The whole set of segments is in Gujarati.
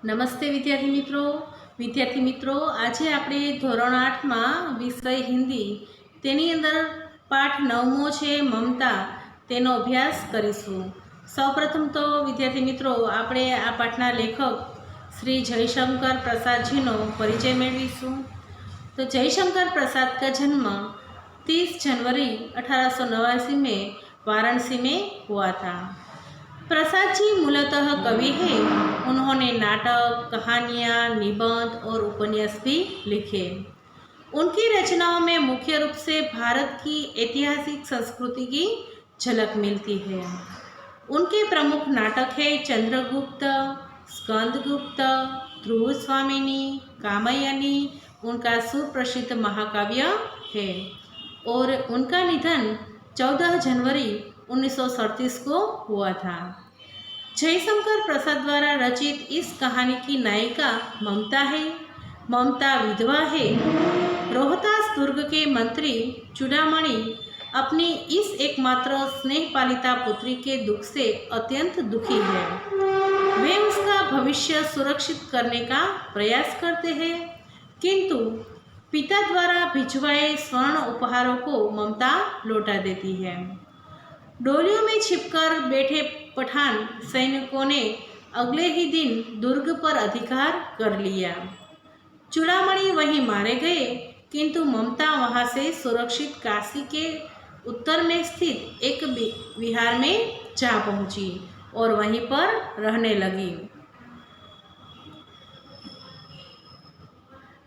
નમસ્તે વિદ્યાર્થી મિત્રો આજે આપણે ધોરણ 8માં વિષય હિન્દી તેની અંદર પાઠ 9મો છે મમતા તેનો અભ્યાસ કરીશું। સૌપ્રથમ તો વિદ્યાર્થી મિત્રો આપણે આ પાઠના લેખક શ્રી જયશંકર प्रसादजीનો परिचय મેળવીશું। तो जयशंकर प्रसाद का जन्म 30 जनवरी 1889 में वाराणसी में हुआ था। प्रसाद जी मूलतः कवि हैं। उन्होंने नाटक, कहानियाँ, निबंध और उपन्यास भी लिखे। उनकी रचनाओं में मुख्य रूप से भारत की ऐतिहासिक संस्कृति की झलक मिलती है। उनके प्रमुख नाटक है चंद्रगुप्त, स्कंदगुप्त, ध्रुव स्वामिनी, कामयानी उनका सुप्रसिद्ध महाकाव्य है और उनका निधन 14 जनवरी 1937 को हुआ था। जयशंकर प्रसाद द्वारा रचित इस कहानी की नायिका ममता है। ममता विधवा है। रोहतास दुर्ग के मंत्री चूड़ामणि अपनी इस एकमात्र स्नेहपालिता पुत्री के दुख से अत्यंत दुखी है। वे उसका भविष्य सुरक्षित करने का प्रयास करते हैं, किंतु पिता द्वारा भिजवाए स्वर्ण उपहारों को ममता लौटा देती है। डोलियों में छिपकर बैठे पठान सैनिकों ने अगले ही दिन दुर्ग पर अधिकार कर लिया। चूड़ामणि वहीं मारे गए, किंतु ममता वहां से सुरक्षित काशी के उत्तर में स्थित एक विहार में जा पहुंची और वहीं पर रहने लगी।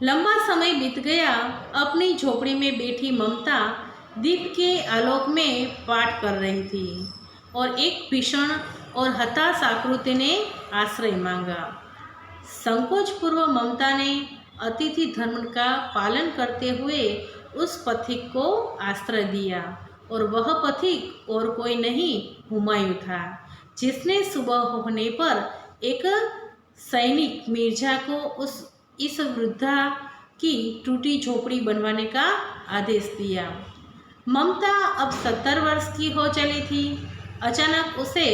लंबा समय बीत गया। अपनी झोपड़ी में बैठी ममता दीप के आलोक में पाठ कर रही थी और एक भीषण और हताश आकृति ने आश्रय मांगा। संकोचपूर्व ममता ने अतिथि धर्म का पालन करते हुए उस पथिक को आश्रय दिया और वह पथिक और कोई नहीं हुमायूं था, जिसने सुबह होने पर एक सैनिक मिर्जा को इस वृद्धा की टूटी झोपड़ी बनवाने का आदेश दिया। ममता अब 70 वर्ष की हो चली थी। अचानक उसे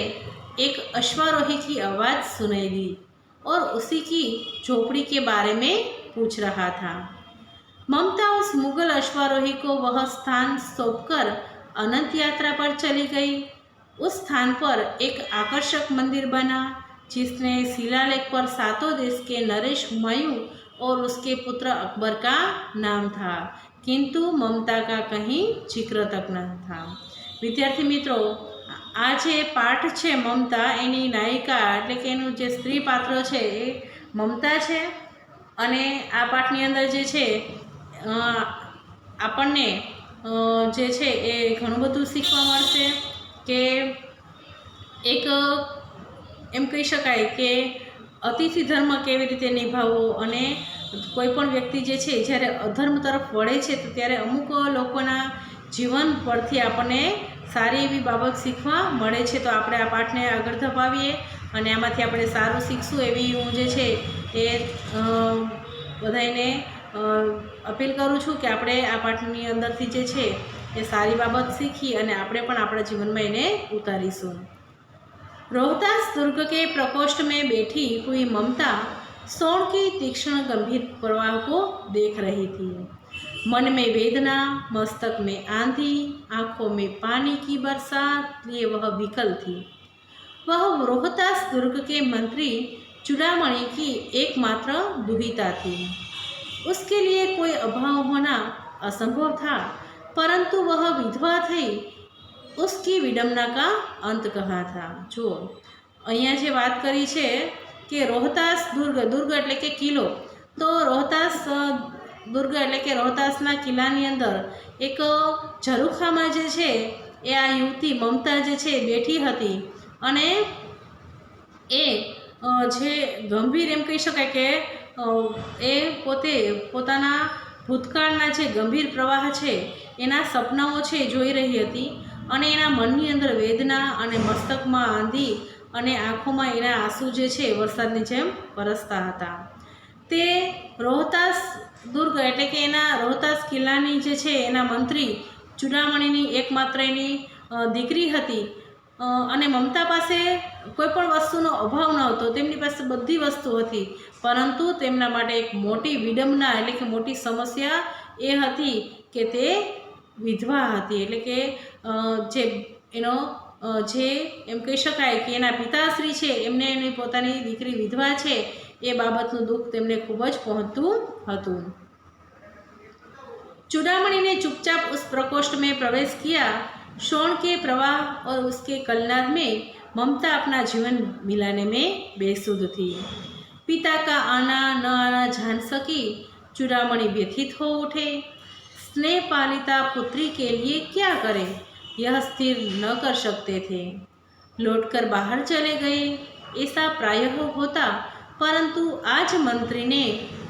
एक अश्वारोही की आवाज़ सुनाई दी और उसी की झोपड़ी के बारे में पूछ रहा था। ममता उस मुगल अश्वारोही को वह स्थान सौंपकर अनंत यात्रा पर चली गई। उस स्थान पर एक आकर्षक मंदिर बना, जिसने शिलालेख पर 7 देश के नरेश हुमायूं और उसके पुत्र अकबर का नाम था, किंतु ममता का कहीं जिक्र तक न था। विद्यार्थी मित्रों, आज पाठ है ममता एनी नायिका एटले के एनु जे स्त्री पात्र है ममता है। अने आ पाठनी अंदर जे छे आपणने जे छे ए घणुं बधुं शीखवा मळशे के एक एम कही शकाय के अतिथि धर्म केवी रीते निभावવો અને कोईपण व्यक्ति जे छे ज्यारे अधर्म तरफ वळे छे तो त्यारे अमुक लोकोना जीवन परथी आपणे सारी एवी बाबत शीखवा मळे छे। तो आपणे आ पाठने आगळ धपावीए अने आमांथी आपणे सारुं शीखशुं एवी हुं जे छे ए बधाईने अपील करूँ छूँ कि आपणे आ पाठनी अंदरथी जे छे ए सारी बाबत शीखी अने आपणे पण आपणा जीवनमां एने उतारीशुं। रोहतास दुर्ग के प्रकोष्ठ में बैठी हुई ममता सोण की तीक्ष्ण गंभीर प्रवाह को देख रही थी। मन में वेदना, मस्तक में आंधी, आंखों में पानी की बरसात लिए वह विकल थी। वह रोहतास दुर्ग के मंत्री चूड़ामणि की एकमात्र दुहिता थी। उसके लिए कोई अभाव होना असंभव था, परंतु वह विधवा थी। उसकी विडंबना का अंत कहाँ था। जो अहींया जे बात करी छे कि रोहतास दुर्ग एटले के किलो, तो रोहतास दुर्ग एटले के रोहतासना किल्लानी अंदर एक झरूखामां जे छे ए आ युवती ममता जे छे बेठी हती अने ए जे गंभीर एम कही शकाय के ए पोते पोताना भूतकाळना जे गंभीर प्रवाह छे एना सपनाओ छे जोई रही हती अने एना मननी अंदर वेदना अने मस्तकमां आंधी अने आँखोमां एना आंसू जे छे वरसादनी जेम बरसता हता। ते रोहतास दुर्ग एटले के एना रोहतास किल्लानी जे छे एना मंत्री चूड़ामणिनी एकमात्र एनी दीकरी हती। અને મમતા પાસે કોઈ પણ વસ્તુનો અભાવ ન હતો, તેમની પાસે બધી વસ્તુ હતી, પરંતુ તેમના માટે એક મોટી વિડંબના એટલે કે મોટી સમસ્યા એ હતી કે તે વિધવા હતી. એટલે કે જે એનો જે એમ કહી શકાય કે એના પિતાશ્રી છે એમને એની પોતાની દીકરી વિધવા છે એ બાબતનું દુઃખ તેમને ખૂબ જ પહોંચતું હતું. चूड़ामणि ने चुपचाप उस प्रकोष्ठ में प्रवेश किया। शोण के प्रवाह और उसके कलनाद में ममता अपना जीवन मिलाने में बेसुध थी। पिता का आना न आना जान सकी चूड़ामणि व्यथित हो उठे। स्नेह पालिता पुत्री के लिए क्या करें यह स्थिर न कर सकते थे। लौटकर बाहर चले गए ऐसा प्रायः होता, परंतु आज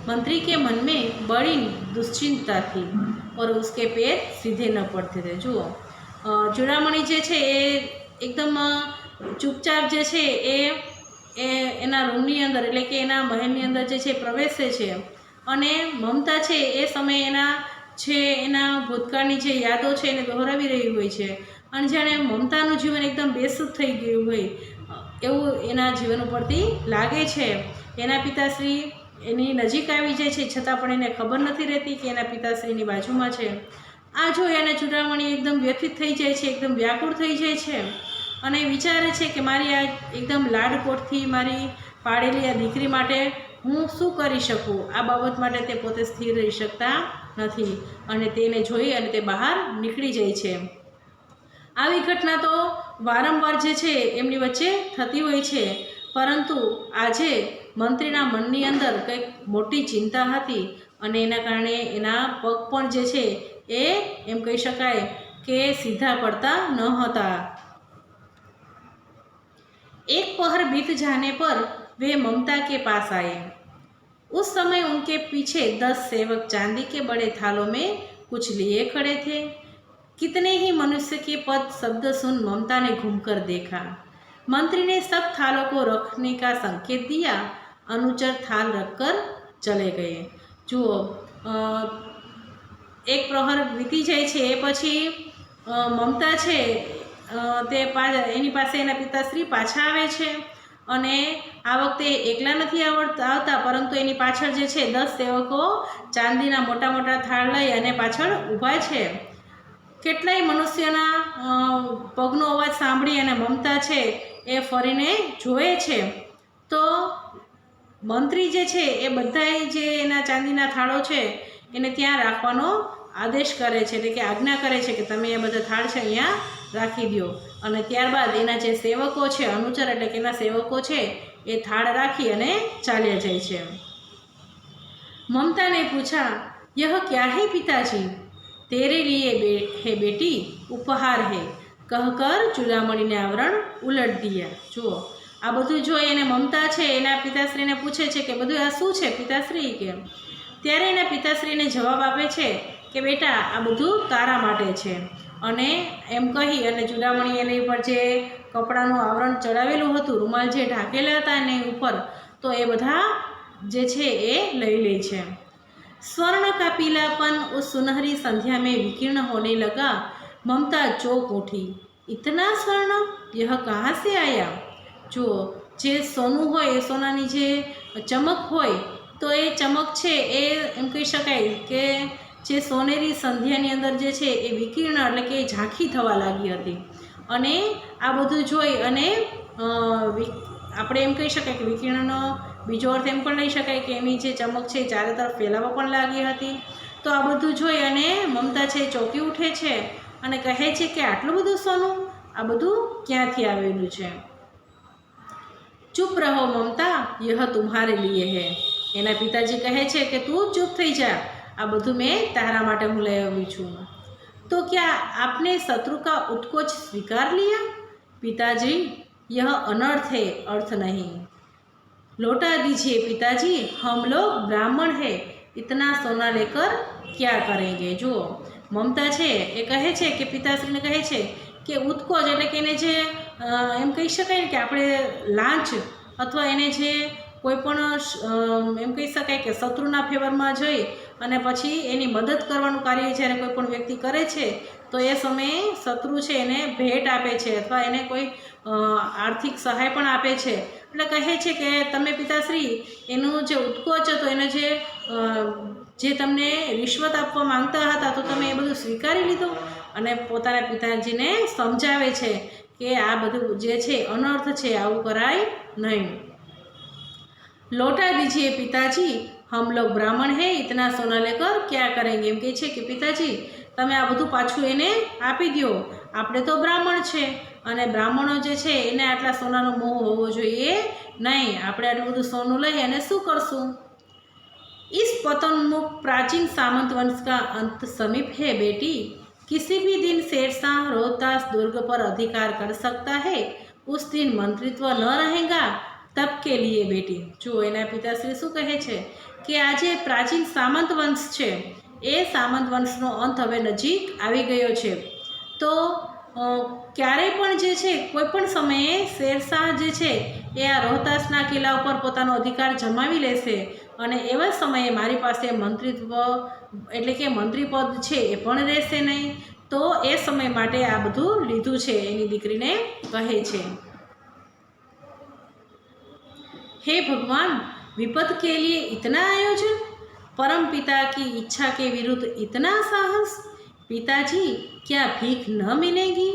मंत्री के मन में बड़ी दुश्चिंता थी और उसके पैर सीधे न पड़ते थे। जुओ चूड़ामणि जे छे एकदम चुपचाप जे छे एना रूमनी अंदर एटले के एना महलनी अंदर जे छे प्रवेशे छे अने ममता छे ए समय एना भूतकाळनी जे यादो छे एने दोहरावी रही होय छे अने जाणे ममतानुं जीवन एकदम बेसुध थई गयुं होय एवुं एना जीवन उपरथी लागे छे। एना पिताश्री एनी नजीक आवी जाय छे छतां पण एने खबर नथी रहेती के एना पिताश्रीनी बाजुमां छे। आ जोई अने चूड़ामणि एकदम व्यथित थई जाय छे, एकदम व्याकुळ थई जाय छे अने विचारे छे के मारी आ एकदम लाडकोटथी मारी पाड़ेली आ दीकरी माटे हूँ शुं करी शकूँ। आ बाबत माटे ते पोते स्थिर रही शकता नथी अने तेने जोई अने ते बहार निकળી જાય છે। આવી ઘટના તો વારંવાર જે છે એમની વચ્ચે થતી હોય છે, પરંતુ આજે મંત્રીના મનની અંદર કંઈક મોટી ચિંતા હતી અને એના કારણે એના પગ પણ જે છે એ એમ કહી શકાય કે સીધા પડતા ન હતા। एक पहर बीत जाने पर वे ममता के पास आए। उस समय उनके पीछे 10 सेवक चांदी के बड़े थालों में कुछ लिए खड़े थे। कितने ही मनुष्य के पद शब्द सुन ममता ने घूमकर देखा। मंत्री ने सब थालों को रखने का संकेत दिया। अनुचर थाल रखकर चले गए। जुओ एक प्रहर बीती जाए छे पछी ममता छे ते एनी पासे एना पिताश्री पाछा आवे छे अने आ वखते एकला नथी आवता, परंतु एनी पाछळ जे छे 10 सेवको चांदीना मोटा मोटा थाळ लई अने पाछळ ऊभा छे। કેટલાય મનુષ્યના પગનો અવાજ સાંભળી અને મમતા છે એ ફરીને જોવે છે તો મંત્રી જે છે એ બધાય જે એના ચાંદીના થાળો છે એને ત્યાં રાખવાનો આદેશ કરે છે, એટલે કે આજ્ઞા કરે છે કે તમે એ બધા થાળ છે અહીંયા રાખી દો અને ત્યારબાદ એના જે સેવકો છે અનુચર એટલે કે એના સેવકો છે એ થાળ રાખી અને ચાલ્યા જાય છે। મમતા ने पूछा यह क्या है पिताजी? तेरे लिए है बेटी, उपहार है, कहकर चूड़ामणि ने आवरण उलट दिया। जुओ आ बधुं जोई अने ममता छे एना पिताश्रीने पूछे छे के बधुं आ शुं छे पिताश्री के? त्यारे एना पिताश्रीने जवाब आपे छे के बेटा आ बधुं तारा माटे छे अने एम कही अने चूड़ामणि एनी पर जे कपड़ानुं आवरण चढ़ावेलुं हतुं, रूमाल जे ढाकेला हता एनी उपर, तो ए बधा जे छे ए लई ले छे। स्वर्ण का पीलापन उस सुनहरी संध्या में विकीर्ण होने लगा। ममता चौंक उठी। इतना स्वर्ण यह कहाँ से आया? जो जे सोनू होय सोनानी जे चमक होय तो ये चमक छे ए एम कही शकाय के जे सोनेरी संध्यानी अंदर जे छे ए विकीर्ण એટલે કે ઝાંખી થવા લાગી હતી અને આ બધું જોઈ અને આપણે એમ કહી શકાય કે વિકીર્ણનો બીજો અર્થ એમ પણ લઈ શકાય કે એની જે ચમક છે ચારે તરફ ફેલાવા પણ લાગી હતી। તો આ બધું જોઈ અને મમતા છે ચોંકી ઉઠે છે અને કહે છે કે આટલું બધું સોનું, આ બધું ક્યાંથી આવેલું છે? चुप रहो ममता, यह तुम्हारे लिए है। एना पिताजी कहे छे कि तू चुप थई जा, आ बधुं मैं तारा माटे हूँ लई आवी छुं। तो क्या आपने शत्रु का उत्कोच स्वीकार लिया? पिताजी यह अनर्थ है, अर्थ नहीं। लौटा दीजिए पिताजी, हम लोग ब्राह्मण है, इतना सोना लेकर क्या करेंगे? जो ममता है ये कहे छे कि पिताश्री ने कहे छे कि उत्कोच एटले के एने जे एम कही शकाय कि आपणे लांच अथवा एने जे कोईपण एम कही शकाय कि शत्रुना फेवरमां जई अने पछी एनी मदद करवानुं कार्य ज्यारे कोईपण व्यक्ति करे छे તો એ સમયે શત્રુ છે એને ભેટ આપે છે અથવા એને કોઈ આર્થિક સહાય પણ આપે છે. એટલે કહે છે કે તમે પિતાશ્રી એનું જે ઉત્કોચ હતો, એને જે તમને રિશ્વત આપવા માંગતા હતા તો તમે એ બધું સ્વીકારી લીધું. અને પોતાના પિતાજીને સમજાવે છે કે આ બધું જે છે અનર્થ છે, આવું કરાય નહીં. लौटा दीजिए पिताजी, हम लोग ब्राह्मण है, इतना सोना लेकर क्या करेंगे. એમ કહે છે કે પિતાજી તમે આ બધું પાછું એને આપી દો, આપણે તો બ્રાહ્મણ છે અને બ્રાહ્મણો જે છે એને આટલા સોનાનો મોહ હોવો જોઈએ નહીં. આપણે આટલું બધું સોનું લઈ અને શું કરશું. इस पतनमुख प्राचीन सामंत वंश का अंत समीप है बेटी. किसी भी दिन शेरशाह रोहतास दुर्ग पर अधिकार कर सकता है. उस दिन मंत्रित्व न रहेगा तब के लिए बेटी. જો એના પિતાશ્રી શું કહે છે કે આજે પ્રાચીન સામંત વંશ છે, એ સામંત વંશનો અંત હવે નજીક આવી ગયો છે. તો ક્યારેય પણ જે છે કોઈ પણ સમયે શેરશાહ જે છે એ આ રોહતાસના કિલ્લા ઉપર પોતાનો અધિકાર જમાવી લેશે અને એવા સમયે મારી પાસે મંત્રીત્વ એટલે કે મંત્રી પદ છે એ પણ રહેશે નહીં. તો એ સમય માટે આ બધું લીધું છે, એની દીકરીને કહે છે. हे भगवान, विपद के लिए इतना आयोजन, परम पिता की इच्छा के विरुद्ध इतना साहस. पिताजी क्या भीख न मिलेगी?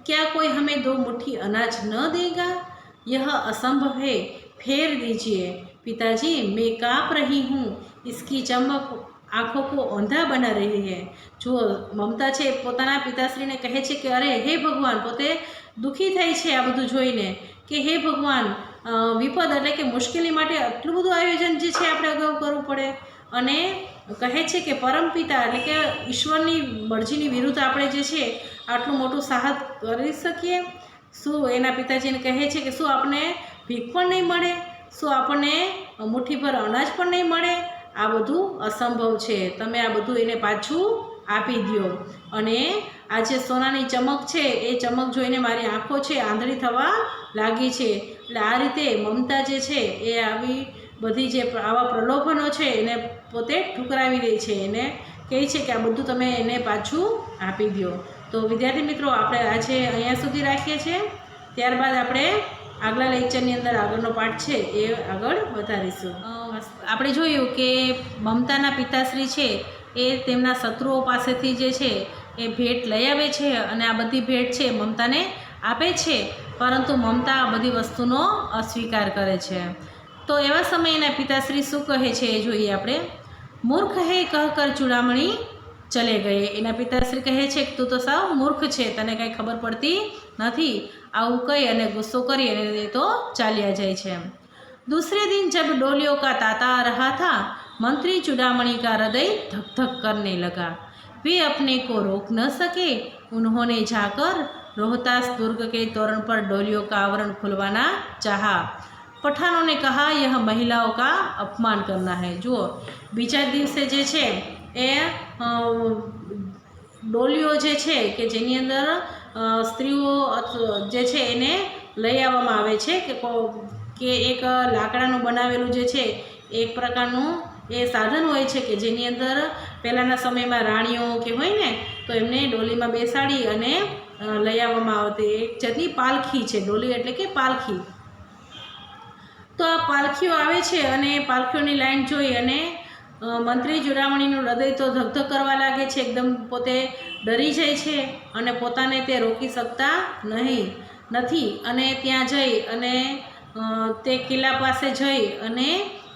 क्या कोई हमें 2 मुट्ठी अनाज न देगा? यह असंभव है, फेर दीजिए. पिताजी मैं काँप रही हूँ, इसकी चमक आँखों को अंधा बना રહી है. જો મમતા છે પોતાના પિતાશ્રીને કહે છે કે અરે હે ભગવાન, પોતે દુઃખી થાય છે આ બધું જોઈને કે હે ભગવાન, વિપદ એટલે કે મુશ્કેલી માટે આટલું બધું આયોજન જે છે આપણે અગાઉ કરવું પડે. અને કહે છે કે પરમપિતા એટલે કે ઈશ્વરની મરજીની વિરુદ્ધ આપણે જે છે આટલું મોટું સાહસ કરી શકીએ. શું એના પિતાજીને કહે છે કે શું આપણને ભીખ પણ નહીં મળે, શું આપણને મુઠ્ઠીભર અનાજ પણ નહીં મળે? આ બધું અસંભવ છે, તમે આ બધું એને પાછું આપી દો. અને આ જે સોનાની ચમક છે એ ચમક જોઈને મારી આંખો છે આંધળી થવા લાગી છે. એટલે આ રીતે મમતા જે છે એ આવી બધી જે આવા પ્રલોભનો છે એને પોતે ઠુકરાવી દે છે, એને કહે છે કે આ બધું તમે એને પાછું આપી દો. તો વિદ્યાર્થી મિત્રો, આપણે આજે અહીંયા સુધી રાખીએ છીએ. ત્યારબાદ આપણે આગલા લેક્ચરની અંદર આગળનો પાઠ છે એ આગળ વધારીશું. આપણે જોયું કે મમતાના પિતાશ્રી છે એ તેમના શત્રુઓ પાસેથી જે છે એ ભેટ લઈ આવે છે અને આ બધી ભેટ છે મમતાને આપે છે, પરંતુ મમતા આ બધી વસ્તુનો અસ્વીકાર કરે છે. તો એવા સમયે એના પિતાશ્રી શું કહે છે એ જોઈએ આપણે. મૂર્ખ હે કહકર ચૂડામણી ચલે ગયે. એના પિતાશ્રી કહે છે કે તું તો સાવ મૂર્ખ છે, તને કંઈ ખબર પડતી નથી. આવું કહી અને ગુસ્સો કરી અને એ તો ચાલ્યા જાય છે. दूसरे दिन जब डोलियों का तांता आ रहा था, मंत्री चूड़ामणि का हृदय धक धक करने लगा. वे अपने को रोक न सके. उन्होंने जाकर रोहतास दुर्ग के तोरण पर डोलियों का आवरण खुलवाना चाहा. पठानों ने कहा यह महिलाओं का अपमान करना है. જુઓ, બીજા દિવસે જે છે એ ડોલીઓ જે છે કે જેની અંદર સ્ત્રીઓ જે છે એને લઈ આવવામાં આવે છે કે એક લાકડાનું બનાવેલું જે છે એક પ્રકારનું એ સાધન હોય છે કે જેની અંદર પહેલાંના સમયમાં રાણીઓ કે હોય ને તો એમને ડોલીમાં બેસાડી અને લઈ આવવામાં આવતી એક જાતની પાલખી છે. ડોલી એટલે કે પાલખી. તો આ પાલખીઓ આવે છે અને પાલખીઓની લાઈન જોઈ અને મંત્રી ચૂડામણીનું હૃદય તો ધગધગ કરવા લાગે છે, એકદમ પોતે ડરી જાય છે અને પોતાને તે રોકી શકતા નથી. અને ત્યાં જઈ અને તે કિલ્લા પાસે જઈ અને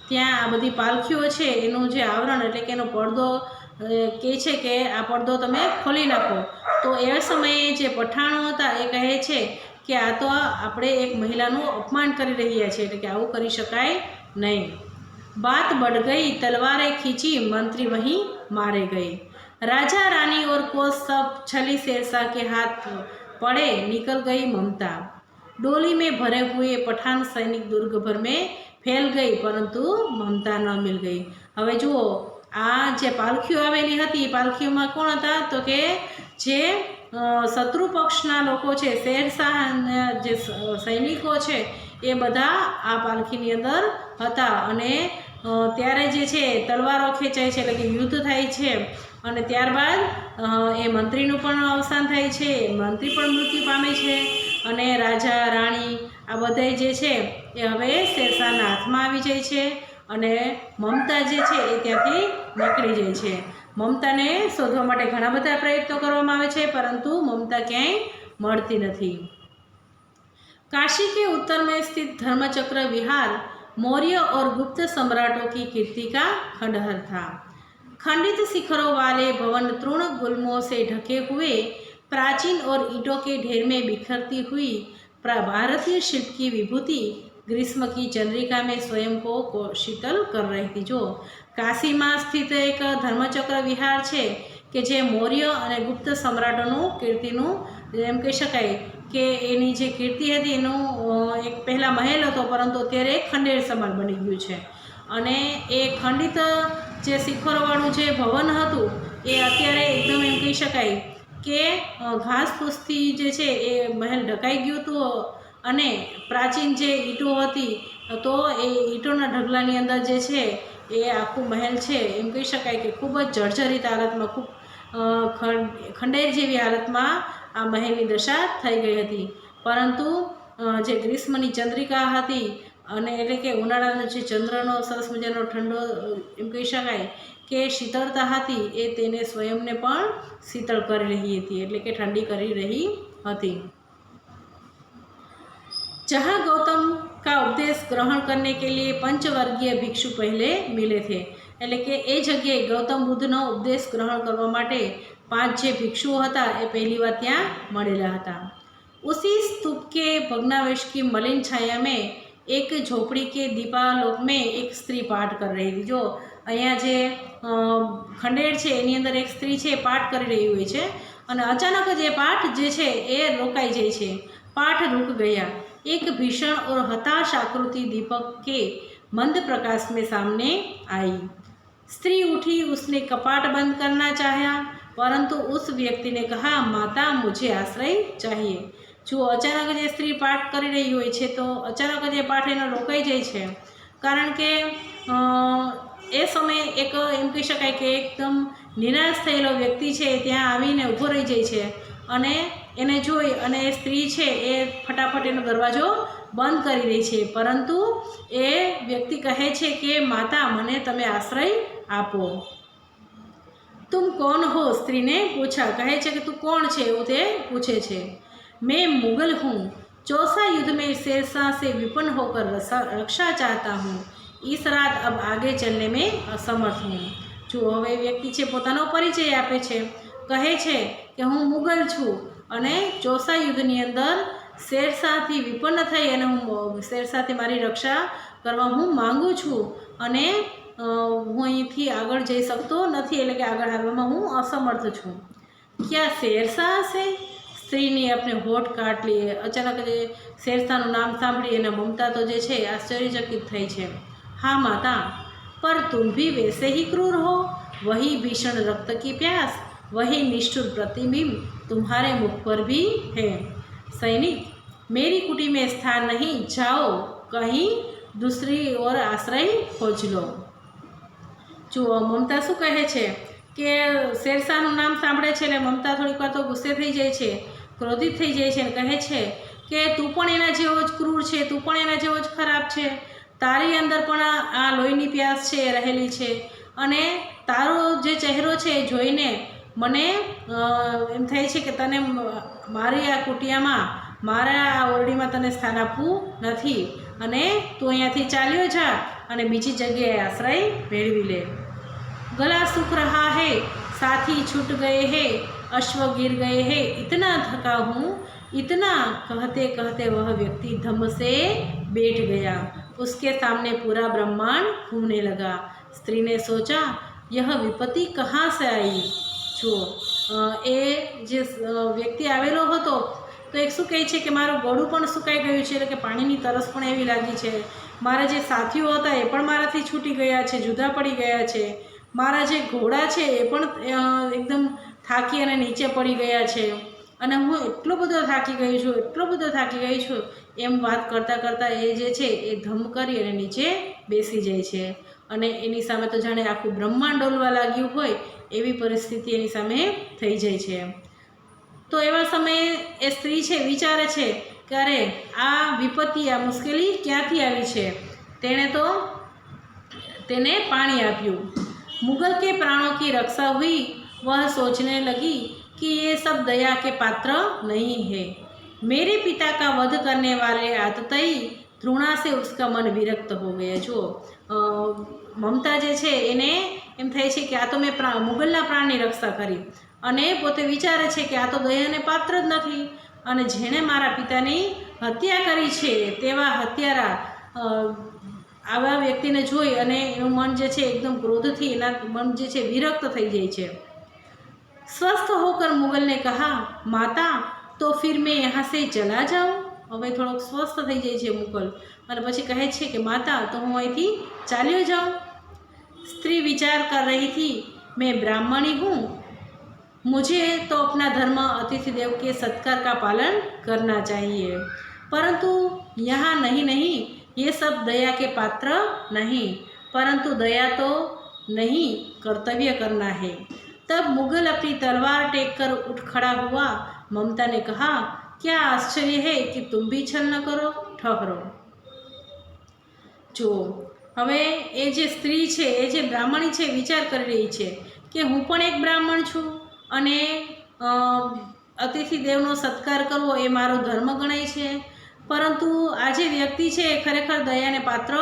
ત્યાં આ બધી પાલખીઓ છે એનું જે આવરણ એટલે કે એનો પડદો કહે છે કે આ પડદો તમે ખોલી નાખો. તો એ સમયે જે પઠાણો હતા એ કહે છે કે આ તો આપણે એક મહિલાનું અપમાન કરી રહ્યા છીએ, એટલે કે આવું કરી શકાય નહીં. बात बढ़ गई, तलवारें खींची, मंत्री वहीं मारे गए. राजा रानी और कोच सब छली शेरशाह के हाथ पड़े निकल गई ममता. डोली में भरे हुए पठान सैनिक दुर्ग भर में फैल गई, परंतु ममता न मिल गई. હવે જુઓ, આ જે પાલખીઓ આવેલી હતી એ પાલખીઓમાં કોણ હતા તો કે જે શત્રુ પક્ષના લોકો છે, શેરશાહના જે સૈનિકો છે એ બધા આ પાલખીની અંદર હતા. અને ત્યારે જે છે તલવારો ખેંચાય છે એટલે કે યુદ્ધ થાય છે અને ત્યારબાદ એ મંત્રીનું પણ અવસાન થાય છે, મંત્રી પણ મૃત્યુ પામે છે અને રાજા રાણી આ બધા જે છે એ હવે શેરશાહના હાથમાં આવી જાય છે અને મમતા જે છે એ ત્યાંથી નીકળી જાય છે. મમતાને શોધવા માટે ઘણા બધા પ્રયત્નો કરવામાં આવે છે, પરંતુ મમતા ક્યાંય મળતી નથી. काशी के उत्तर में स्थित धर्मचक्र विहार मौर्य और गुप्त सम्राटों की कीर्ति का खंडहर था. खंडित शिखरों वाले भवन तृण गुल्मों से ढके हुए प्राचीन और ईंटों के ढेर में बिखरती हुई भारतीय शिल्प की विभूति ग्रीष्म की चंद्रिका में स्वयं को शीतल कर रही थी. जो काशी में स्थित एक धर्मचक्र विहार है કે જે મૌર્ય અને ગુપ્ત સમ્રાટોનું કીર્તિનું એમ કહી શકાય કે એની જે કીર્તિ હતી એનું એક પહેલાં મહેલ હતો, પરંતુ અત્યારે ખંડેર સમાન બની ગયું છે. અને એ ખંડિત જે શિખરોવાળું જે ભવન હતું એ અત્યારે એકદમ એમ કહી શકાય કે ઘાસ ફૂસથી જે છે એ મહેલ ઢકાઈ ગયું હતું અને પ્રાચીન જે ઈંટો હતી તો એ ઈંટોના ઢગલાની અંદર જે છે એ આખું મહેલ છે એમ કહી શકાય કે ખૂબ જ જર્જરિત હાલતમાં, ખૂબ ખંડેર જેવી હાલતમાં આ મહેલની દશા થઈ ગઈ હતી. પરંતુ જે ગ્રીષ્મની ચંદ્રિકા હતી અને એટલે કે ઉનાળાનો જે ચંદ્રનો સરસ મજાનો ઠંડો એમ કહી શકાય કે શીતળતા હતી એ તેને સ્વયંને પણ શીતળ કરી રહી હતી, એટલે કે ઠંડી કરી રહી હતી. जहाँ गौतम का उपदेश ग्रहण करने के लिए पंचवर्गीय भिक्षु पहले मिले थे, એટલે કે એ જગ્યાએ ગૌતમ બુદ્ધનો ઉપદેશ ગ્રહણ કરવા માટે 5 જે ભિક્ષુઓ હતા એ પહેલી વાર ત્યાં મળેલા હતા. उसी स्तूप के भग्नावशेष की मलिन छाया में एक झोपड़ी के दीपालोक में एक स्त्री पाठ कर रही थी. जो અહીંયા જે ખંડેર છે એની અંદર એક સ્ત્રી છે પાઠ કરી રહી હોય છે અને અચાનક જ એ પાઠ જે છે એ રોકાઈ જાય છે, પાઠ रुक गया. एक भीषण और हताश आकृति दीपक के मंद प्रकाश में सामने आई. स्त्री उठी, उसने कपाट बंद करना चाहा, परंतु उस व्यक्ति ने कहा, माता मुझे आश्रय चाहिए. जो अचानक जे स्त्री पाठ કરી રહી હોય છે તો અચાનક જ એ પાઠ એનો રોકાઈ જાય છે, કારણ કે એ સમયે એક એમ કહી શકાય કે એકદમ નિરાશ થયેલો વ્યક્તિ છે ત્યાં આવીને ઊભો રહી જાય છે અને એને જોઈ અને એ સ્ત્રી છે એ ફટાફટ એનો દરવાજો બંધ કરી દે છે, પરંતુ એ વ્યક્તિ કહે છે કે માતા મને તમે આશ્રય આપો. तुम कौन हो? स्त्री ने पूछा. कहे છે કે તું કોણ છે એવું તે પૂછે છે. मैं मुगल हूँ, चौसा युद्ध में शेरशाह से विपन्न होकर रक्षा चाहता हूँ. इस रात अब आगे चलने में असमर्थ हूँ. जो હવે વ્યક્તિ છે પોતાનો પરિચય આપે છે, કહે છે કે હું મુગલ છું અને ચોસા યુદ્ધની અંદર શેરશાહથી વિપન્ન થઈ અને હું શેરશાહથી મારી રક્ષા કરવા હું માગું છું અને હું અહીંથી આગળ જઈ શકતો નથી, એટલે કે આગળ આવવામાં હું અસમર્થ છું. ક્યાં શેરશાહ છે? સ્ત્રીને આપણે હોઠ કાઢ લીએ. અચાનક જે શેરશાહનું નામ સાંભળી અને મમતા તો જે છે આશ્ચર્યચકિત થઈ છે. हाँ माता, पर तुम भी वैसे ही क्रूर हो. वही भीषण रक्त की प्यास, वही निष्ठुर प्रतिबिंब तुम्हारे मुख पर भी है. सैनिक, मेरी कुटी में स्थान नहीं, जाओ कहीं दूसरी ओर आश्रय खोज लो. જો મમતા શું કહે છે કે શેરશાહનું નામ સાંભળે છે એટલે મમતા થોડીક વાર તો ગુસ્સે થઈ જાય છે, ક્રોધિત થઈ જાય છે અને કહે છે કે તું પણ એના જેવો જ ક્રૂર છે, તું પણ એના જેવો જ ખરાબ છે. તારી અંદર પણ આ લોહીની પ્યાસ છે એ રહેલી છે અને તારો જે ચહેરો છે એ જોઈને મને એમ થાય છે કે તને મારી આ કુટિયામાં, મારા આ ઓરડીમાં તને સ્થાન આપવું નથી અને તું અહીંયાથી ચાલ્યો જા અને બીજી જગ્યાએ આશ્રય મેળવી લે. गला सूख रहा है, साथी छूट गए हैं, अश्व गिर गए हैं, इतना थका हूँ, इतना कहते कहते वह व्यक्ति धम से बैठ गया. उसके सामने पूरा ब्रह्मांड घूमने लगा. स्त्री ने सोचा यह विपत्ति कहाँ से आई. જો એ જે વ્યક્તિ આવેલો હતો તો એક શું કહે છે કે મારું ગળું પણ સુકાઈ ગયું છે, એટલે કે પાણીની તરસ પણ એવી લાગી છે. મારા જે સાથીઓ હતા એ પણ મારાથી છૂટી ગયા છે, જુદા પડી ગયા છે. મારા જે ઘોડા છે એ પણ એકદમ થાકી અને નીચે પડી ગયા છે અને હું એટલો બધો થાકી ગઈ છું, એટલો બધો થાકી ગઈ છું. એમ વાત કરતાં કરતાં એ જે છે એ ધમ કરી અને નીચે બેસી જાય છે અને એની સામે તો જાણે આખું બ્રહ્માંડ ડોલવા લાગ્યું હોય એવી પરિસ્થિતિ એની સામે થઈ જાય છે। તો એવા સમયે એ સ્ત્રી છે વિચારે છે કે અરે આ વિપત્તિ, આ મુશ્કેલી ક્યાંથી આવી છે। તેણે તો તેને પાણી આપ્યું। मुगल के प्राणों की रक्षा हुई। वह सोचने लगी कि ये सब दया के पात्र नहीं है। मेरे पिता का वध करने वाले आतताई ધૃણા से उसका मन विरक्त हो गया। जो મમતા જે છે એને એમ થાય છે કે આ તો મેં મુગલના પ્રાણની રક્ષા કરી, અને પોતે વિચારે છે કે આ તો દયાને પાત્ર જ નથી, અને જેણે મારા પિતાની હત્યા કરી છે તેવા હત્યારા આવા વ્યક્તિને જોઈ અને એનું મન જે છે એકદમ ક્રોધથી એના મન જે છે વિરક્ત થઈ જાય છે। સ્વસ્થ હોકર मुगल ने कहा माता तो फिर मैं यहाँ से चला जाऊँ। હવે થોડોક સ્વસ્થ થઈ જાય છે મુગલ, અને પછી કહે છે કે માતા તો હું અહીંથી ચાલ્યો જાઉં। स्त्री विचार कर रही थी मैं ब्राह्मणी हूँ, मुझे तो अपना धर्म अतिथि देव के सत्कार का पालन करना चाहिए, परंतु यहाँ नहीं, ये सब दया के पात्र नहीं, परंतु दया तो नहीं, कर्तव्य करना है। तब मुगल अपनी तलवार टेक कर उठ खड़ा हुआ। ममता ने कहा क्या आश्चर्य है कि तुम भी छल न करो, ठहरो। जो હવે એ જે સ્ત્રી છે, એ જે બ્રાહ્મણી છે, વિચાર કરી રહી છે કે હું પણ એક બ્રાહ્મણ છું અને અતિથિ દેવનો સત્કાર કરવો એ મારો ધર્મ ગણાય છે, પરંતુ આ જે વ્યક્તિ છે એ ખરેખર દયાને પાત્ર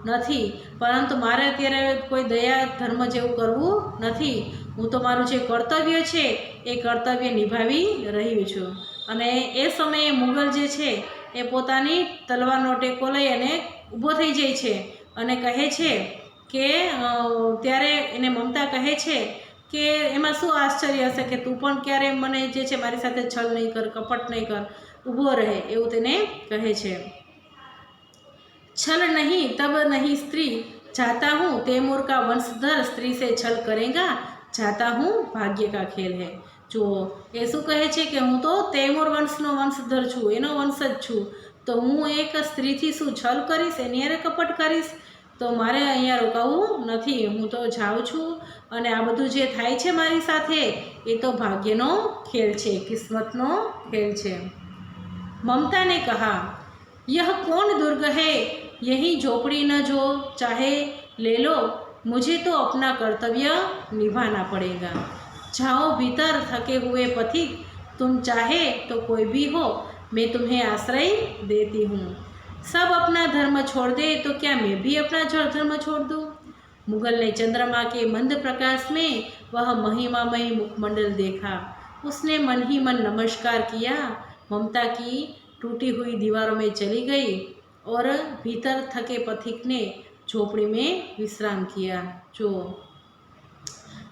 નથી, પરંતુ મારે અત્યારે કોઈ દયા ધર્મ જેવું કરવું નથી। હું તો મારું જે કર્તવ્ય છે એ કર્તવ્ય નિભાવી રહ્યું છું। અને એ સમયે મુગલ જે છે એ પોતાની તલવારનો ટેકો લઈ અને ઊભો થઈ જાય છે અને કહે છે કે ત્યારે એને મમતા કહે છે કે એમાં શું આશ્ચર્ય હશે કે તું પણ ક્યારે મને જે છે મારી સાથે છલ નહીં કર, કપટ નહીં કર, ઊભો રહે, એવું તેને કહે છે। छल नहीं तब नहीं स्त्री जाता हूँ, तैमूर का वंशधर स्त्री से छल करेगा, जाता हूँ भाग्य का खेल है। जो એ શું કહે છે કે હું તો તૈમૂર વંશનો વંશધર છું, એનો વંશજ છું, તો હું એક સ્ત્રીથી શું છલ કરીશ, એની હારે કપટ કરીશ, તો મારે અહીંયા રોકાવું નથી, હું તો જાઉં છું, અને આ બધું જે થાય છે મારી સાથે એ તો ભાગ્યનો ખેલ છે, કિસ્મતનો ખેલ છે। ममता ने कहा यह कौन दुर्ग है, यही झोपड़ी न जो चाहे ले लो, मुझे तो अपना कर्तव्य निभाना पड़ेगा। जाओ भीतर थके हुए पथिक, तुम चाहे तो कोई भी हो, मैं तुम्हें आश्रय देती हूँ। सब अपना धर्म छोड़ दे तो क्या मैं भी अपना धर्म छोड़ दूँ। मुगल ने चंद्रमा के मंद प्रकाश में वह महिमामय मुखमंडल देखा। उसने मन ही मन नमस्कार किया। ममता की टूटी हुई दीवारों में चली गई और भीतर थके पथिक ने झोपड़ी में विश्राम किया। जो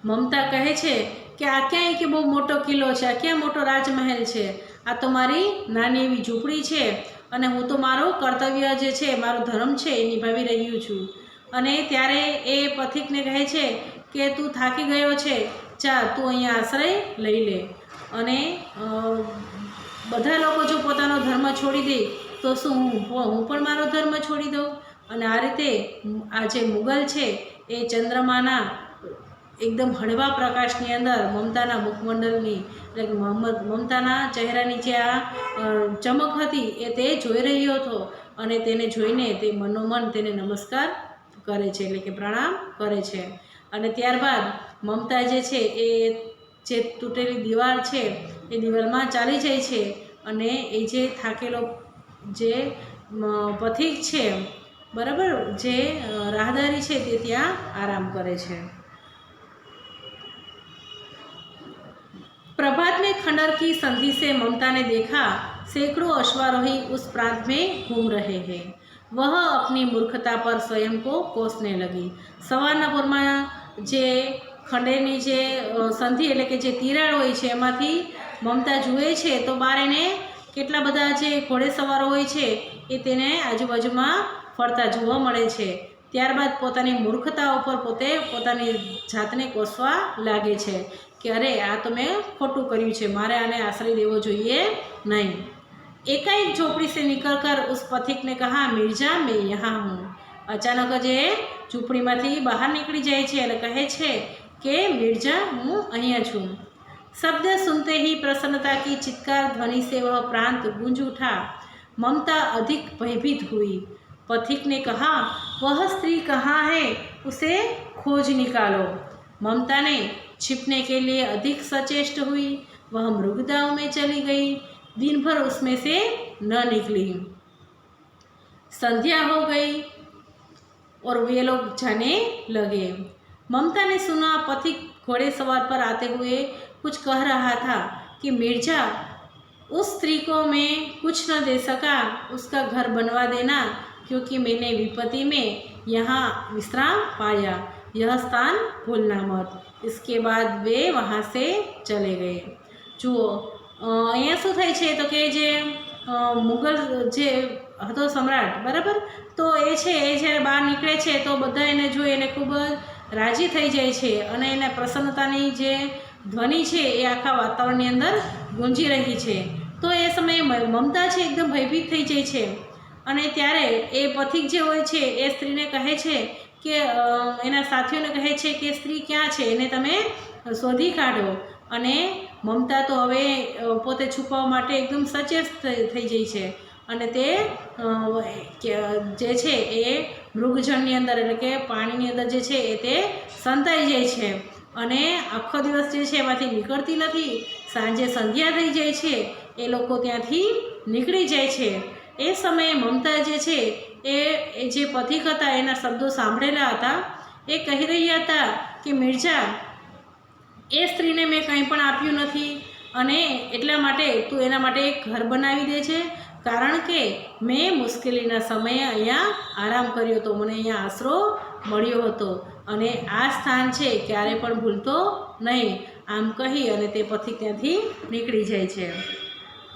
મમતા કહે છે કે આ ક્યાંય કે બહુ મોટો કિલ્લો છે, આ ક્યાં મોટો રાજમહેલ છે, આ તો મારી નાની એવી ઝૂંપડી છે, અને હું તો મારું કર્તવ્ય જે છે, મારો ધર્મ છે એ નિભાવી રહ્યું છું। અને ત્યારે એ પથિકને કહે છે કે તું થાકી ગયો છે, જા તું અહીંયા આશ્રય લઈ લે। અને બધા લોકો જો પોતાનો ધર્મ છોડી દે તો શું હું પણ મારો ધર્મ છોડી દઉં। અને આ રીતે આ જે મુગલ છે એ ચંદ્રમાના એકદમ હળવા પ્રકાશની અંદર મમતાના મુખમંડલની એટલે કે મમતાના ચહેરાની જે આ ચમક હતી એ તે જોઈ રહ્યો હતો, અને તેને જોઈને તે મનોમન તેને નમસ્કાર કરે છે, એટલે કે પ્રણામ કરે છે। અને ત્યારબાદ મમતા જે છે એ જે તૂટેલી દીવાલ છે એ દિવાલમાં ચાલી જાય છે, અને એ જે થાકેલો જે પથિક છે, બરાબર, જે રાહદારી છે તે ત્યાં આરામ કરે છે। प्रभात में खंडर की संधि से ममता ने देखा सैकड़ों अश्वारोही उस प्रांत में घूम रहे हैं। वह अपनी मूर्खता पर स्वयं को कोसने लगी। सवाરના પોરમાં જે ખંડેરની જે સંધિ એટલે કે જે તિરાડ હોય છે એમાંથી મમતા જુએ છે તો બહાર એને કેટલા બધા જે ઘોડેસવારો હોય છે એ તેને આજુબાજુમાં ફરતા જોવા મળે છે। ત્યારબાદ પોતાની મૂર્ખતા ઉપર પોતે પોતાની જાતને કોસવા લાગે છે कि अरे आ तो मैं खोटू कर्યું છે, मारे आने आश्रय देवो જોઈએ नहीं। एकाएक झोपड़ी से निकलकर उस पथिक ने कहा मिर्जा मैं यहाँ हूँ। अचानक जे झूंपड़ी में बहार निकली जाए छे અને કહે છે कि मिर्जा हूँ अहियाँ छूँ। शब्द सुनते ही प्रसन्नता की चित्कार ध्वनि से वह प्रांत गूंज उठा। ममता अधिक भयभीत हुई। पथिक ने कहा, वह स्त्री कहाँ है, उसे खोज निकालो। ममता ने छिपने के लिए अधिक सचेष्ट हुई। वह मृगदाव में चली गई। दिन भर उसमें से न निकली। संध्या हो गई और वे लोग जाने लगे। ममता ने सुना पथिक घोड़े सवार पर आते हुए कुछ कह रहा था कि मिर्जा, उस स्त्री को मैं कुछ न दे सका, उसका घर बनवा देना, क्योंकि मैंने विपत्ति में यहाँ विश्राम पाया। यह स्थान भूलना मत। इसके बाद वे वहाँ से चले गए। જુઓ અહીંયા શું થાય છે તો કે જે મુગલ જે હતો સમ્રાટ, બરાબર, તો એ છે એ જ્યારે બહાર નીકળે છે તો બધા એને જોઈ એને ખૂબ જ રાજી થઈ જાય છે અને એના પ્રસન્નતાની જે ધ્વનિ છે એ આખા વાતાવરણની અંદર ગુંજી રહી છે। તો એ સમયે મમતા છે એકદમ ભયભીત થઈ જાય છે અને ત્યારે એ પથિક જે હોય છે એ સ્ત્રીને કહે છે કે એના સાથીઓને કહે છે કે સ્ત્રી ક્યાં છે, એને તમે શોધી કાઢો। અને મમતા તો હવે પોતે છુપાવવા માટે એકદમ સચેત થઈ જાય છે અને તે જે છે એ મૃગજળની અંદર એટલે કે પાણીની અંદર જે છે એ તે સંતાઈ જાય છે અને આખો દિવસ જે છે એમાંથી નીકળતી નથી। સાંજે સંધ્યા થઈ જાય છે, એ લોકો ત્યાંથી નીકળી જાય છે। એ સમયે મમતા જે છે એ જે પથિક હતા એના શબ્દો સાંભળેલા હતા। એ કહી રહ્યા હતા કે મિર્જા, એ સ્ત્રીને મેં કંઈ પણ આપ્યું નથી અને એટલા માટે તું એના માટે એક ઘર બનાવી દે છે, કારણ કે મેં મુશ્કેલીના સમયે અહીંયા આરામ કર્યો હતો, મને અહીંયા આશરો મળ્યો હતો અને આ સ્થાન છે ક્યારે પણ ભૂલતો નહીં। આમ कही અને તે પથિક ત્યાંથી નીકળી જાય છે।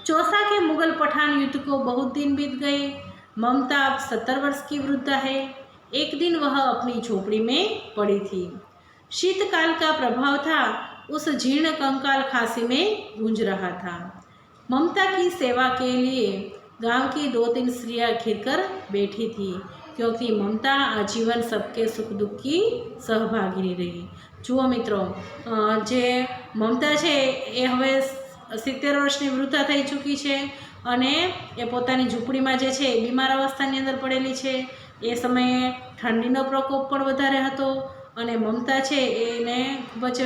चौसा के मुगल पठान युद्ध को बहुत दिन बीत गए। ममता अब 70 वर्ष की वृद्धा है। एक दिन वह अपनी झोपड़ी में पड़ी थी। शीतकाल का प्रभाव था, उस जीर्ण कंकाल खांसी में गूंज रहा था। ममता की सेवा के लिए गांव की 2-3 स्त्रियां घिरकर बैठी थी, क्योंकि ममता आजीवन सबके सुख दुख की सहभागिनी रही। जुओ मित्रों, जे ममता है ये हवे 70 वर्षनी वृद्धा थई चूकी है અને એ પોતાની ઝૂંપડીમાં જે છે બીમાર અવસ્થાની અંદર પડેલી છે। એ સમયે ઠંડીનો પ્રકોપ પણ વધારે હતો અને મમતા છે એને ખૂબ જ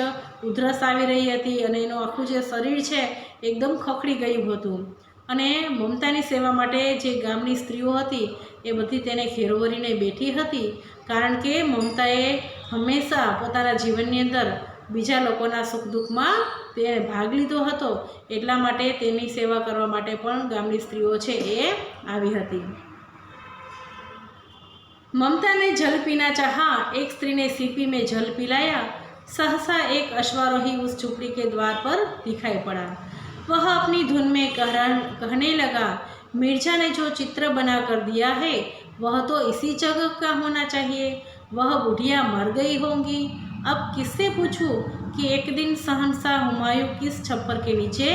ઉધરસ આવી રહી હતી અને એનું આખું જે શરીર છે એકદમ ખખડી ગયું હતું અને મમતાની સેવા માટે જે ગામની સ્ત્રીઓ હતી એ બધી તેને ઘેરવરીને બેઠી હતી, કારણ કે મમતાએ હંમેશા પોતાના જીવનની અંદર બીજા લોકોના સુખ દુઃખમાં તે ભાગ લીધો હતો, એટલા માટે તેની સેવા કરવા માટે પણ ગામની સ્ત્રીઓ છે એ આવી હતી। ममता ने जल पीना चाहा। एक स्त्री ने सीपी में जल पिलाया। सहसा एक अश्वारोही उस झुपड़ी के द्वार पर दिखाई पड़ा। वह अपनी धुन में कहने लगा, मिर्जा ने जो चित्र बना कर दिया है वह तो इसी जगह का होना चाहिए। वह बुढ़िया मर गई होंगी। अब किससे पूछूं कि एक दिन शहंशाह हुमायूं किस छप्पर के नीचे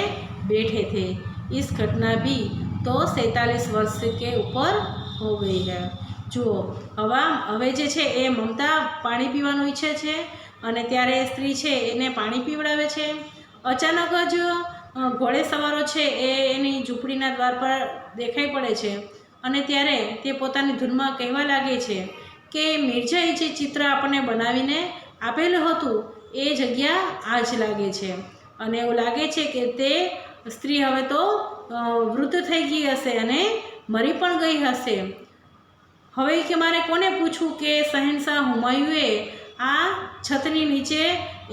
बैठे थे। इस घटना भी तो 47 वर्ष के ऊपर हो गई है। જુઓ, હવે જે છે એ મમતા પાણી પીવાનું ઈચ્છે છે અને ત્યારે સ્ત્રી છે એને પાણી પીવડાવે છે। અચાનક જ ઘોડે સવારો છે એ એની ઝૂંપડીના દ્વાર પર દેખાઈ પડે છે અને ત્યારે તે પોતાની ધૂનમાં કહેવા લાગે છે કે મિર્જાએ જે ચિત્ર આપણને બનાવીને આપેલું હતું એ જગ્યા આ જ લાગે છે અને એવું લાગે છે કે તે સ્ત્રી હવે તો વૃદ્ધ થઈ ગઈ હશે અને મરી પણ ગઈ હશે। હવે કે મારે કોને પૂછવું કે શહેનશાહ હુમાયુએ આ છતની નીચે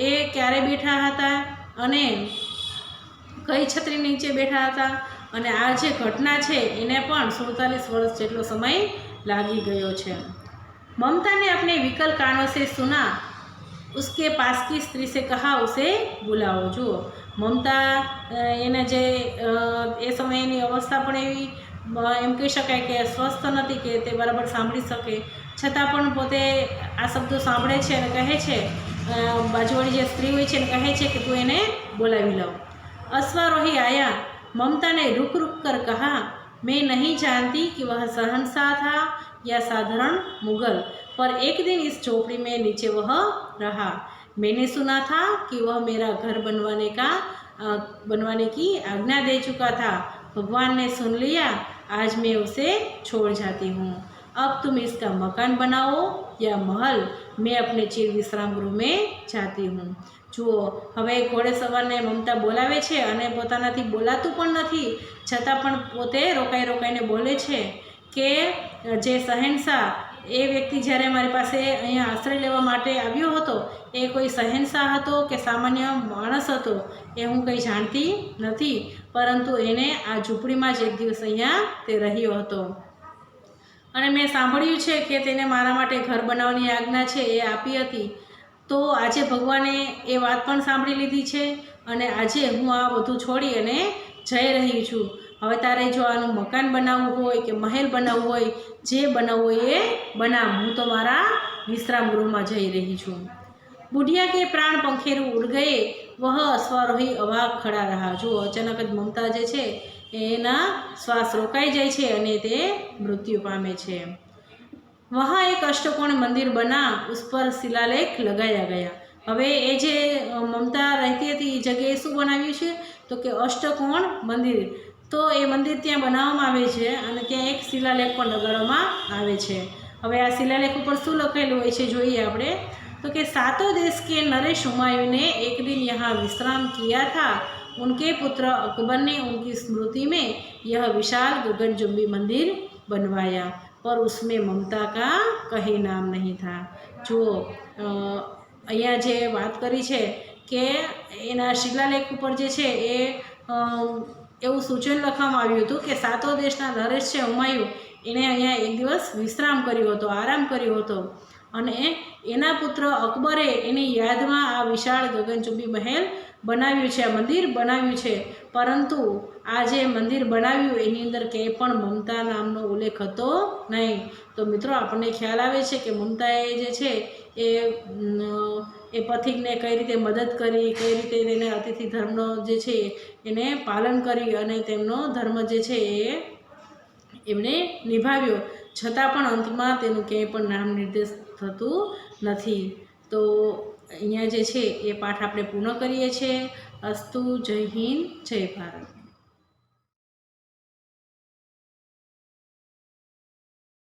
એ ક્યારે બેઠા હતા અને કઈ છતરી નીચે બેઠા હતા અને આ જે ઘટના છે એને પણ 47 વર્ષ જેટલો સમય લાગી ગયો છે। ममता ने अपने विकल कानों से सुना। उसके पास की स्त्री से कहा, उसे बुलाओ। जुओ, ममता एने जे ए समयनी अवस्था पण एवी एम कही शकाय कि स्वस्थ नथी कि ते बराबर सांभળી શકે, છતાં પણ પોતે આ શબ્દો સાંભળે છે અને કહે છે, બાજુવાળી જે સ્ત્રી હોય છે એને કહે છે કે તું એને બોલાવી લાવ। अश्वारोही आया। ममता ने रुक रुक कर कहा, मैं नहीं जानती कि वह शहंशाह था या साधारण मुगल, पर एक दिन इस झोपड़ी में नीचे वह रहा। मैंने सुना था कि वह मेरा घर बनवाने की आज्ञा दे चुका था। भगवान ने सुन लिया, आज मैं उसे छोड़ जाती हूँ। अब तुम इसका मकान बनाओ या महल, मैं अपने चिर विश्राम गृह में जाती हूँ। જુઓ, હવે ઘોડેસવારને મમતા બોલાવે છે અને પોતાનાથી બોલાતું પણ નથી, છતાં પણ પોતે રોકાઈને બોલે છે કે જે શહેનશાહ, એ વ્યક્તિ જ્યારે મારી પાસે અહીંયા આશ્રય લેવા માટે આવ્યો હતો એ કોઈ શહેનશાહ હતો કે સામાન્ય માણસ હતો એ હું કંઈ જાણતી નથી, પરંતુ એને આ ઝૂંપડીમાં જ એક દિવસ અહીંયા તે રહ્યો હતો અને મેં સાંભળ્યું છે કે તેને મારા માટે ઘર બનાવવાની આજ્ઞા છે એ આપી હતી। તો આજે ભગવાને એ વાત પણ સાંભળી લીધી છે અને આજે હું આ બધું છોડી અને જઈ રહી છું। હવે તારે જો આનું મકાન બનાવવું હોય કે મહેલ બનાવવું હોય, જે બનાવવું હોય એ બનાવ, હું તો મારા વિશ્રામ ગૃહમાં જઈ રહી છું। बुढ़िया के प्राण पंखेरु उड़ गए, वह अश्वारोही अवाक खड़ा रहा। जो अचानक ज ममता जे छे एना श्वास रोकाई जाय छे अने ते मृत्यु पामे छे। वहाँ एक अष्टकोण मंदिर बना, उस पर शिलालेख लगाया गया। हवे ए जे ममता रहती हती ए जगह शुं बनाव्युं छे तो के अष्टकोण मंदिर। तो ए मंदिर त्यां बनाववामां आवे छे अने त्यां एक शिलालेख पण लगाडवामां आवे छे। हवे आ शिलालेख उपर शुं लखेलुं होय छे जोईए आपणे, तो कि सातों देश के नरेश हुमायूं ने एक दिन यहाँ विश्राम किया था। उनके पुत्र अकबर ने उनकी स्मृति में यह विशाल गगनचुंबी मंदिर बनवाया, पर उसमें ममता का कहीं नाम नहीं था। जो अहींया जे बात करी छे के एना शिलालेख पर जे छे ए एवुं सूचन लखवामां आव्युं हतुं के सातों देशना नरेश छे हुमायूं एने अहींया एक दिवस विश्राम कर्यो हतो, आराम कर्यो हतो અને એના પુત્ર અકબરે એની યાદમાં આ વિશાળ ગગનચુંબી મહેલ બનાવ્યું છે, આ મંદિર બનાવ્યું છે, પરંતુ આ જે મંદિર બનાવ્યું એની અંદર ક્યાંય પણ મમતા નામનો ઉલ્લેખ હતો નહીં। તો મિત્રો આપણને ખ્યાલ આવે છે કે મમતાએ જે છે એ પથિકને કઈ રીતે મદદ કરી, કઈ રીતે તેને અતિથિ ધર્મનો જે છે એને પાલન કરી અને તેમનો ધર્મ જે છે એ એમણે નિભાવ્યો, છતાં પણ અંતમાં તેનું ક્યાંય પણ નામ નિર્દેશ થતું નથી। તો અહીંયા જે છે એ પાઠ આપણે પૂર્ણ કરીએ છીએ। અસ્તુ, જય હિન્દ, જય ભારત।